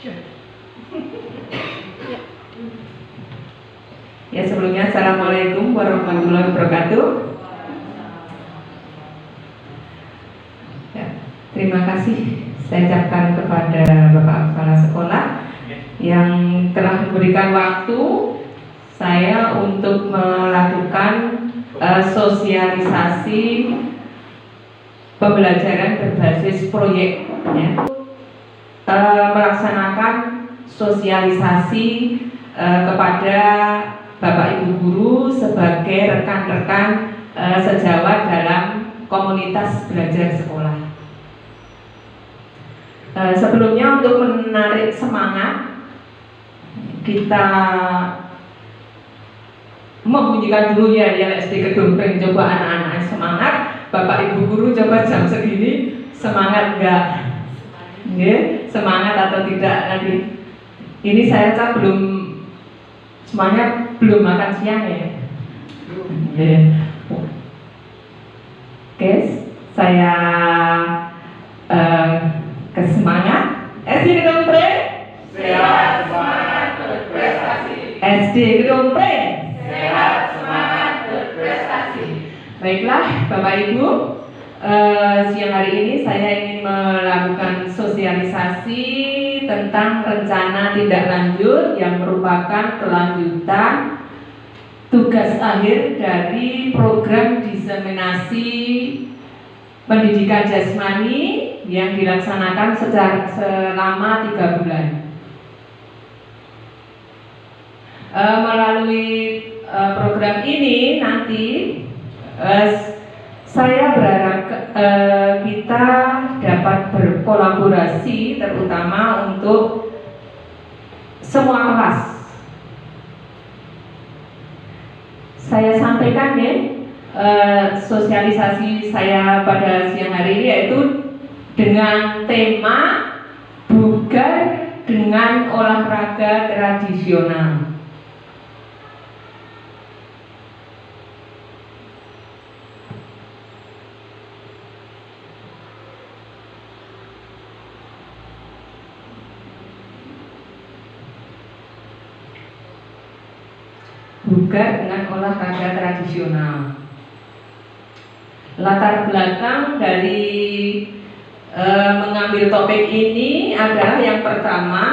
Ya, sebelumnya Assalamualaikum warahmatullahi wabarakatuh. Ya, terima kasih saya ucapkan kepada Bapak Kepala Sekolah yang telah memberikan waktu saya untuk melakukan sosialisasi pembelajaran berbasis proyek, ya. Melaksanakan sosialisasi kepada Bapak Ibu Guru sebagai rekan-rekan sejawat dalam komunitas belajar sekolah. Sebelumnya untuk menarik semangat, kita membunyikan dulu ya SD Kedongpring. Coba anak-anak semangat. Bapak Ibu Guru coba jam segini semangat enggak? Semangat atau tidak nanti? Ini saya rasa semuanya belum makan siang ya. Oke, saya kesemangat. SD Kedongpring sehat semangat berprestasi. SD Kedongpring sehat semangat berprestasi. Baiklah Bapak Ibu, siang hari ini saya ingin melakukan sosialisasi tentang rencana tindak lanjut yang merupakan kelanjutan tugas akhir dari program diseminasi pendidikan jasmani yang dilaksanakan selama 3 bulan. Melalui program ini nanti saya berharap kita dapat berkolaborasi, terutama untuk semua kelas. Saya sampaikan ya, sosialisasi saya pada siang hari ini yaitu dengan tema bugar dengan olahraga tradisional. Bugar dengan olahraga tradisional. Latar belakang dari mengambil topik ini adalah yang pertama,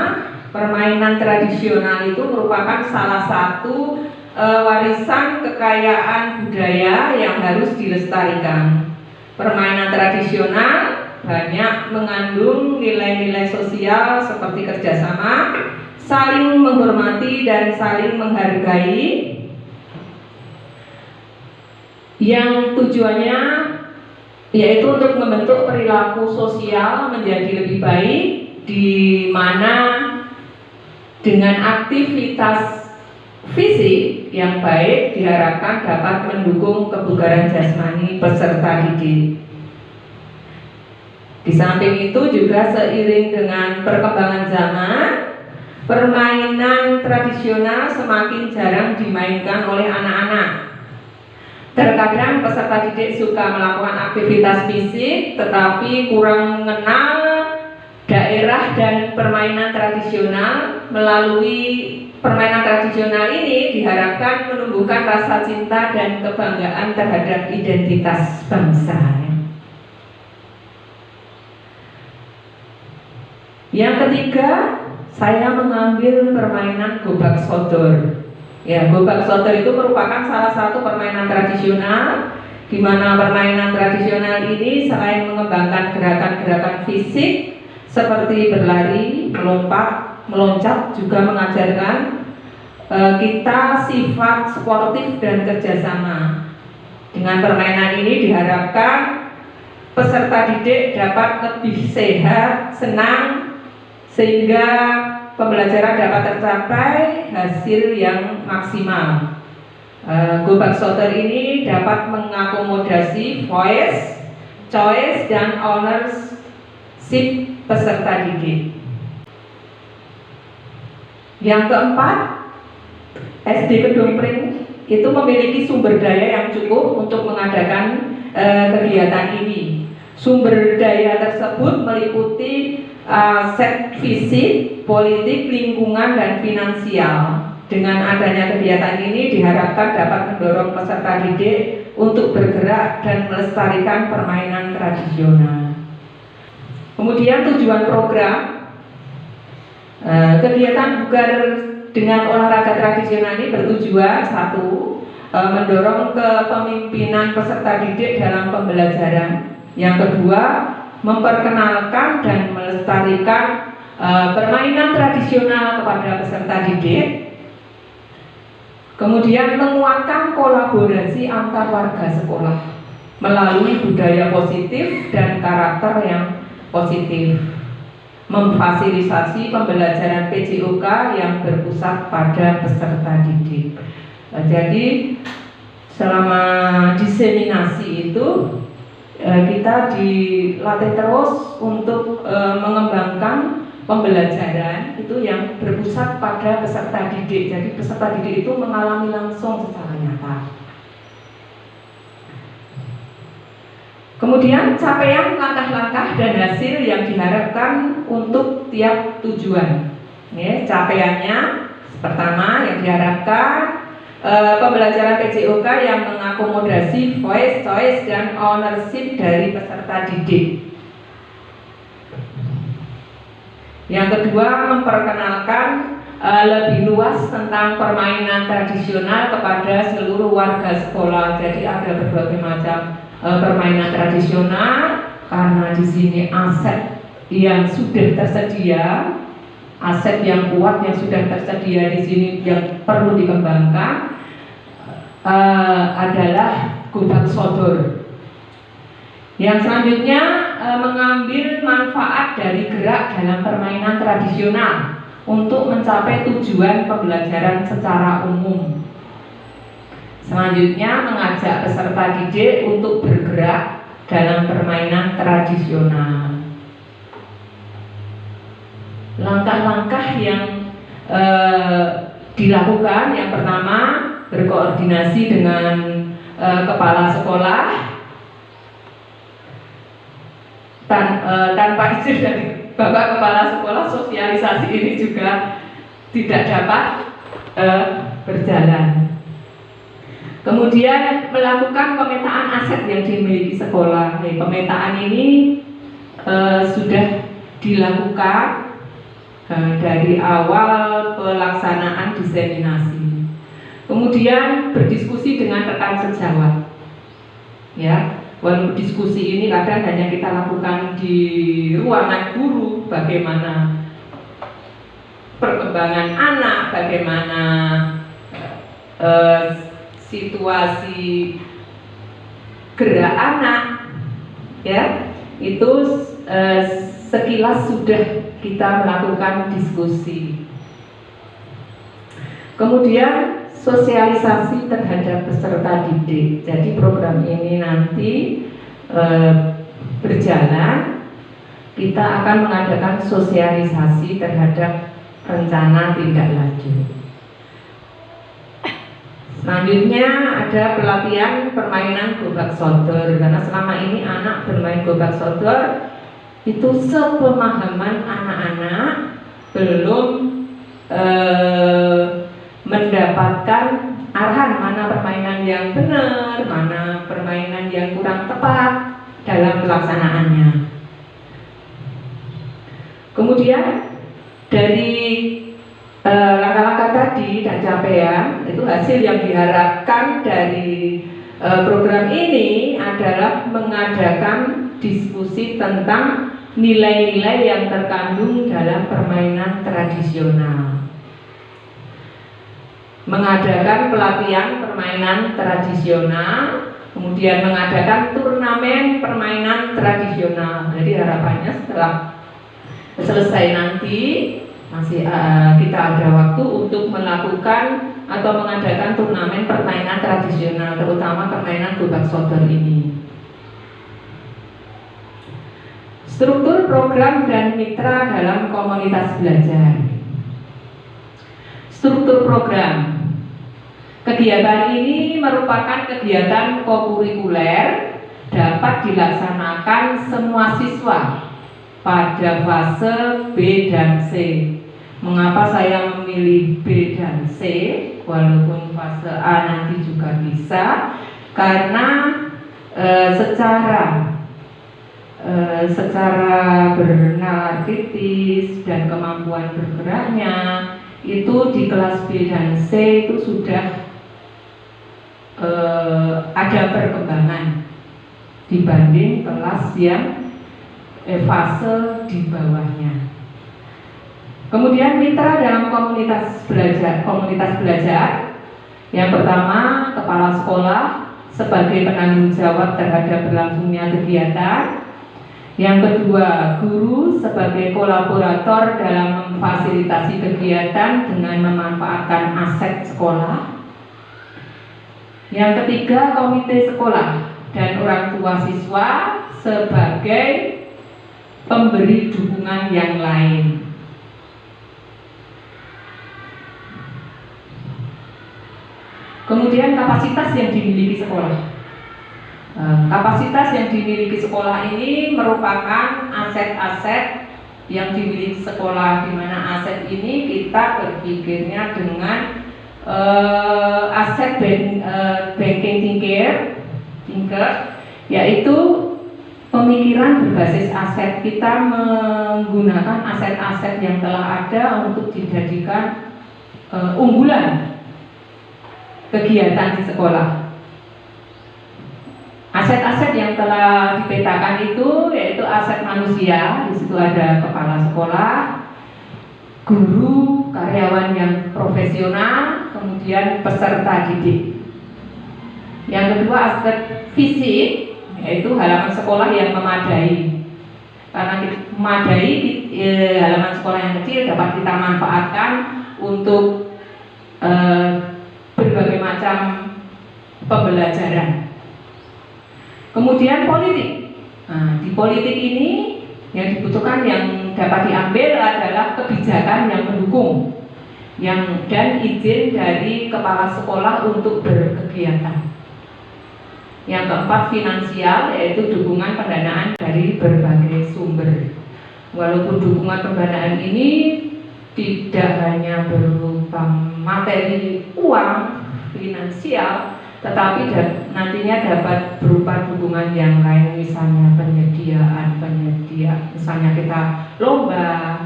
permainan tradisional itu merupakan salah satu warisan kekayaan budaya yang harus dilestarikan. Permainan tradisional banyak mengandung nilai-nilai sosial seperti kerjasama, saling menghormati dan saling menghargai, yang tujuannya yaitu untuk membentuk perilaku sosial menjadi lebih baik, di mana dengan aktivitas fisik yang baik diharapkan dapat mendukung kebugaran jasmani peserta didik. Di samping itu juga seiring dengan perkembangan zaman, permainan tradisional semakin jarang dimainkan oleh anak-anak. Terkadang peserta didik suka melakukan aktivitas fisik tetapi kurang mengenal daerah dan permainan tradisional. Melalui permainan tradisional ini diharapkan menumbuhkan rasa cinta dan kebanggaan terhadap identitas bangsa. Yang ketiga, saya mengambil permainan gobak sodor. Ya, gobak sodor itu merupakan salah satu permainan tradisional, di mana permainan tradisional ini selain mengembangkan gerakan-gerakan fisik seperti berlari, melompat, meloncat, juga mengajarkan kita sifat sportif dan kerjasama. Dengan permainan ini diharapkan peserta didik dapat lebih sehat, senang, sehingga pembelajaran dapat tercapai hasil yang maksimal. Gobak sodor ini dapat mengakomodasi voice, choice, dan ownership peserta didik. Yang keempat, SD Kedongpring itu memiliki sumber daya yang cukup untuk mengadakan kegiatan ini. Sumber daya tersebut meliputi aset fisik, politik, lingkungan, dan finansial. Dengan adanya kegiatan ini diharapkan dapat mendorong peserta didik untuk bergerak dan melestarikan permainan tradisional. Kemudian tujuan program, kegiatan bugar dengan olahraga tradisional ini bertujuan satu, mendorong kepemimpinan peserta didik dalam pembelajaran. Yang kedua, memperkenalkan dan melestarikan permainan tradisional kepada peserta didik. Kemudian menguatkan kolaborasi antar warga sekolah melalui budaya positif dan karakter yang positif. Memfasilitasi pembelajaran PJOK yang berpusat pada peserta didik. Jadi selama diseminasi itu kita dilatih terus untuk mengembangkan pembelajaran itu yang berpusat pada peserta didik. Jadi peserta didik itu mengalami langsung secara nyata. Kemudian capaian langkah-langkah dan hasil yang diharapkan untuk tiap tujuan. Ya, capaiannya pertama yang diharapkan pembelajaran PJOK yang mengakomodasi voice, choice, dan ownership dari peserta didik. Yang kedua, memperkenalkan lebih luas tentang permainan tradisional kepada seluruh warga sekolah. Jadi ada berbagai macam permainan tradisional karena di sini aset yang sudah tersedia, aset yang kuat yang sudah tersedia di sini yang perlu dikembangkan adalah gobak sodor. Yang selanjutnya mengambil manfaat dari gerak dalam permainan tradisional untuk mencapai tujuan pembelajaran secara umum. Selanjutnya mengajak peserta didik untuk bergerak dalam permainan tradisional. Langkah-langkah yang dilakukan, yang pertama berkoordinasi dengan kepala sekolah. Tanpa izin dari Bapak Kepala Sekolah, sosialisasi ini juga tidak dapat berjalan. Kemudian melakukan pemetaan aset yang dimiliki sekolah. Pemetaan ini sudah dilakukan dari awal pelaksanaan diseminasi. Kemudian berdiskusi dengan rekan sejawat. Ya, walaupun diskusi ini kadang hanya kita lakukan di ruangan guru, bagaimana perkembangan anak, bagaimana situasi gerak anak, ya, itu sekilas sudah kita melakukan diskusi. Kemudian sosialisasi terhadap peserta didik. Jadi program ini nanti berjalan, kita akan mengadakan sosialisasi terhadap rencana tindak lanjut. Selanjutnya ada pelatihan permainan gobak sodor, karena selama ini anak bermain gobak sodor itu sepemahaman anak-anak belum mendapatkan arahan mana permainan yang benar, mana permainan yang kurang tepat dalam pelaksanaannya. Kemudian dari langkah-langkah tadi dan capaian itu, hasil yang diharapkan dari program ini adalah mengadakan diskusi tentang nilai-nilai yang terkandung dalam permainan tradisional, mengadakan pelatihan permainan tradisional, kemudian mengadakan turnamen permainan tradisional. Jadi harapannya setelah selesai nanti masih kita ada waktu untuk melakukan atau mengadakan turnamen permainan tradisional, terutama permainan gobak sodor ini. Struktur program dan mitra dalam komunitas belajar. Struktur program. Kegiatan ini merupakan kegiatan kokurikuler, dapat dilaksanakan semua siswa pada fase B dan C. Mengapa saya memilih B dan C walaupun fase A nanti juga bisa? Karena secara bernalar kritis dan kemampuan bergeraknya itu di kelas B dan C itu sudah ada perkembangan dibanding kelas yang fase di bawahnya. Kemudian mitra dalam komunitas belajar. Yang pertama, kepala sekolah sebagai penanggung jawab terhadap berlangsungnya kegiatan. Yang kedua, guru sebagai kolaborator dalam memfasilitasi kegiatan dengan memanfaatkan aset sekolah. Yang ketiga, komite sekolah dan orang tua siswa sebagai pemberi dukungan yang lain. Kemudian kapasitas yang dimiliki sekolah. Kapasitas yang dimiliki sekolah ini merupakan aset-aset yang dimiliki sekolah, di mana aset ini kita berpikirnya dengan aset banking thinker, yaitu pemikiran berbasis aset. Kita menggunakan aset-aset yang telah ada untuk dijadikan unggulan kegiatan di sekolah. Aset-aset yang telah dipetakan itu yaitu aset manusia. Di situ ada kepala sekolah, guru, karyawan yang profesional, kemudian peserta didik. Yang kedua, aspek fisik, yaitu halaman sekolah yang memadai. Karena memadai, halaman sekolah yang kecil dapat kita manfaatkan untuk berbagai macam pembelajaran. Kemudian politik. Nah, di politik ini yang dibutuhkan, yang dapat diambil adalah kebijakan yang mendukung, dan izin dari kepala sekolah untuk berkegiatan. Yang keempat, finansial, yaitu dukungan pendanaan dari berbagai sumber. Walaupun dukungan pendanaan ini tidak hanya berupa materi uang, finansial, tetapi nantinya dapat berupa dukungan yang lain, misalnya penyediaan, misalnya kita lomba,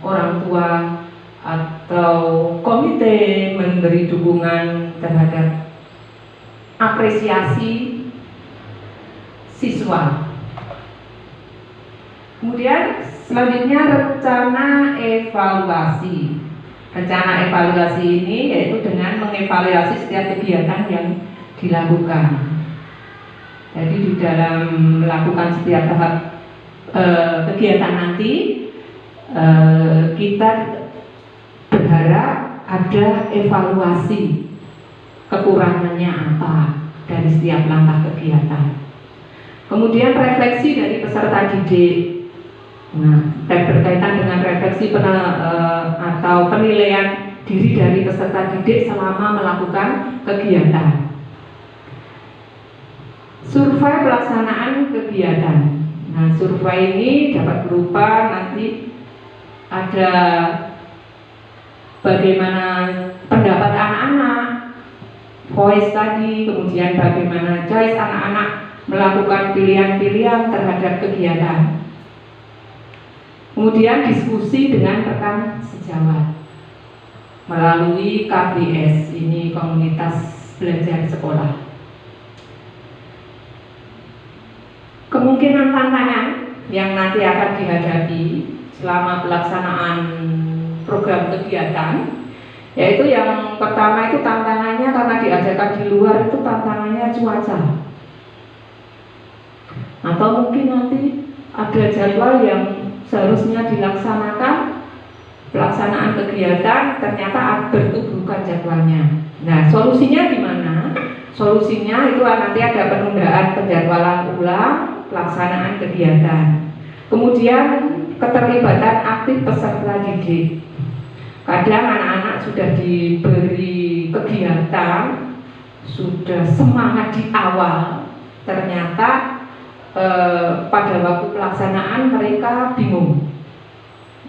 orang tua atau komite memberi dukungan terhadap apresiasi siswa. Kemudian selanjutnya rencana evaluasi. Rencana evaluasi ini yaitu dengan mengevaluasi setiap kegiatan yang dilakukan. Jadi di dalam melakukan setiap tahap kegiatan nanti, kita berharap ada evaluasi kekurangannya apa dari setiap langkah kegiatan. Kemudian refleksi dari peserta didik. Nah, berkaitan dengan refleksi atau penilaian diri dari peserta didik selama melakukan kegiatan. Survei pelaksanaan kegiatan. Nah, survei ini dapat berupa nanti ada bagaimana pendapat anak-anak, voice tadi, kemudian bagaimana choice anak-anak melakukan pilihan-pilihan terhadap kegiatan. Kemudian diskusi dengan rekan sejawat melalui KBS, ini komunitas belajar sekolah. Kemungkinan tantangan yang nanti akan dihadapi selama pelaksanaan program kegiatan, yaitu yang pertama itu tantangannya karena diadakan di luar, itu tantangannya cuaca. Atau mungkin nanti ada jadwal yang seharusnya dilaksanakan pelaksanaan kegiatan ternyata bertuburkan jadwalnya. Nah, solusinya di mana? Solusinya itu nanti ada penundaan penjadwalan ulang pelaksanaan kegiatan. Kemudian keterlibatan aktif peserta didik. Kadang anak-anak sudah diberi kegiatan, sudah semangat di awal, ternyata pada waktu pelaksanaan mereka bingung.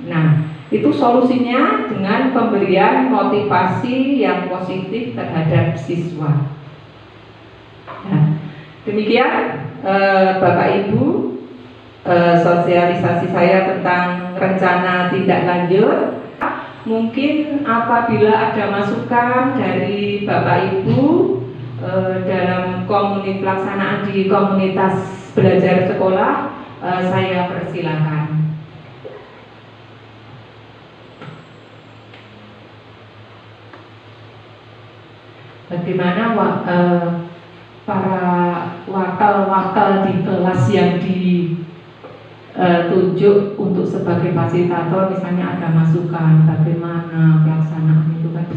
Nah, itu solusinya dengan pemberian motivasi yang positif terhadap siswa. Nah, demikian Bapak Ibu, sosialisasi saya tentang rencana tindak lanjut. Mungkin apabila ada masukan dari Bapak Ibu dalam pelaksanaan di komunitas belajar sekolah, saya persilakan. Bagaimana para wakal-wakal di kelas yang ditunjuk untuk sebagai fasilitator, misalnya ada masukan bagaimana pelaksanaan itu kan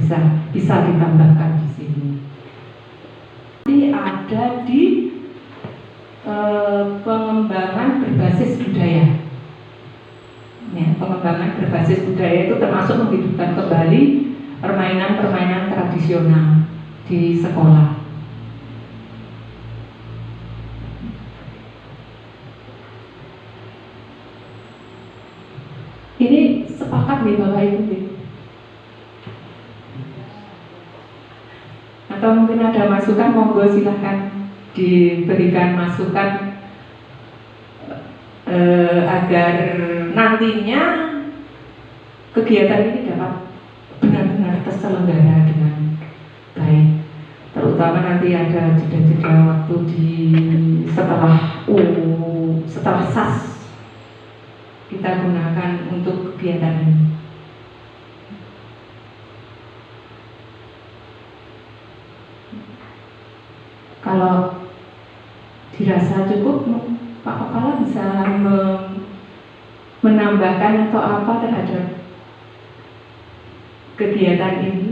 bisa ditambahkan di sini. Ini ada di pengembangan berbasis budaya. Ya, pengembangan berbasis budaya itu termasuk menghidupkan kembali permainan-permainan tradisional di sekolah. Ini sepakat nih Bapak Ibu. Atau mungkin ada masukan, monggo silahkan diberikan masukan agar nantinya kegiatan ini dapat benar-benar terselenggara dengan baik. Terutama nanti ada jeda-jeda waktu setelah SAS kita gunakan untuk kegiatan ini. Kalau dirasa cukup, Pak Kepala bisa menambahkan atau apa terhadap kegiatan ini?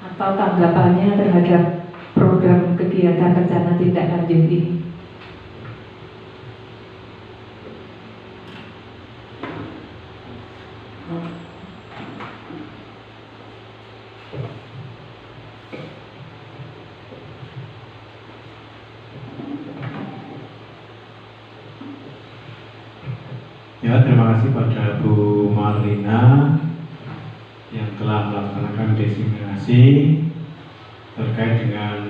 Atau tanggapannya terhadap program kegiatan rencana tindak lanjut ini? Ya, terima kasih pada Bu Marlina yang telah melaksanakan diseminasi terkait dengan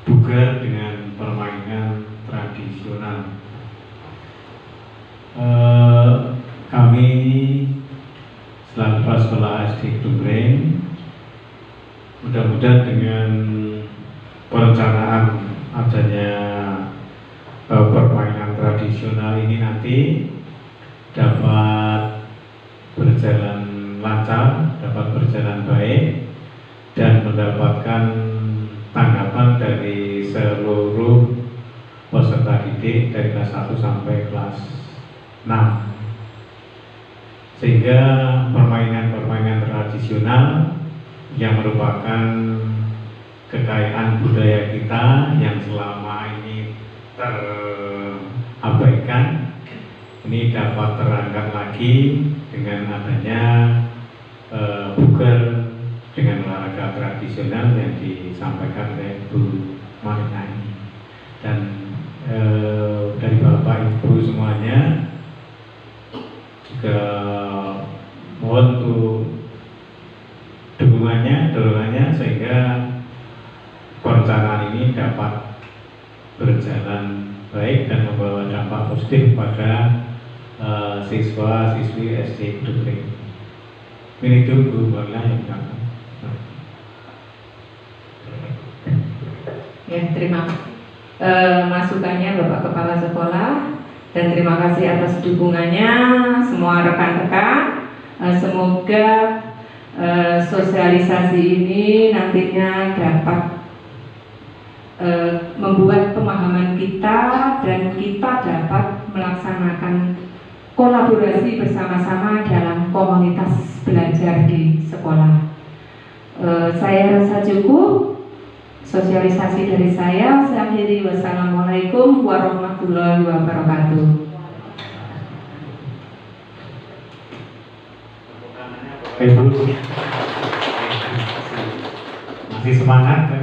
bugar dengan permainan tradisional. Kami selaku Kepala Sekolah SD Dumreng, mudah-mudahan dengan perencanaan adanya permainan tradisional ini nanti dapat berjalan lancar, dapat berjalan baik, dan mendapatkan tanggapan dari seluruh peserta didik dari kelas 1 sampai kelas 6. Sehingga permainan-permainan tradisional yang merupakan kekayaan budaya kita yang selama ini terabaikan, ini dapat terangkat lagi dengan adanya bugar dengan olahraga tradisional yang disampaikan oleh Bu Marina ini. Dan dari Bapak Ibu semuanya juga mohon untuk dorongannya sehingga perencanaan ini dapat berjalan baik dan membawa dampak positif pada siswa-siswi SD Dumreng. Ini itu Bu Marina yang akan. Ya, terima masukannya Bapak Kepala Sekolah, dan terima kasih atas dukungannya semua rekan-rekan. Semoga sosialisasi ini nantinya dapat membuat pemahaman kita dan kita dapat melaksanakan kolaborasi bersama-sama dalam komunitas belajar di sekolah. Saya rasa cukup sosialisasi dari saya. Saya akhiri, wassalamualaikum warahmatullahi wabarakatuh. Ibu masih semangat kan?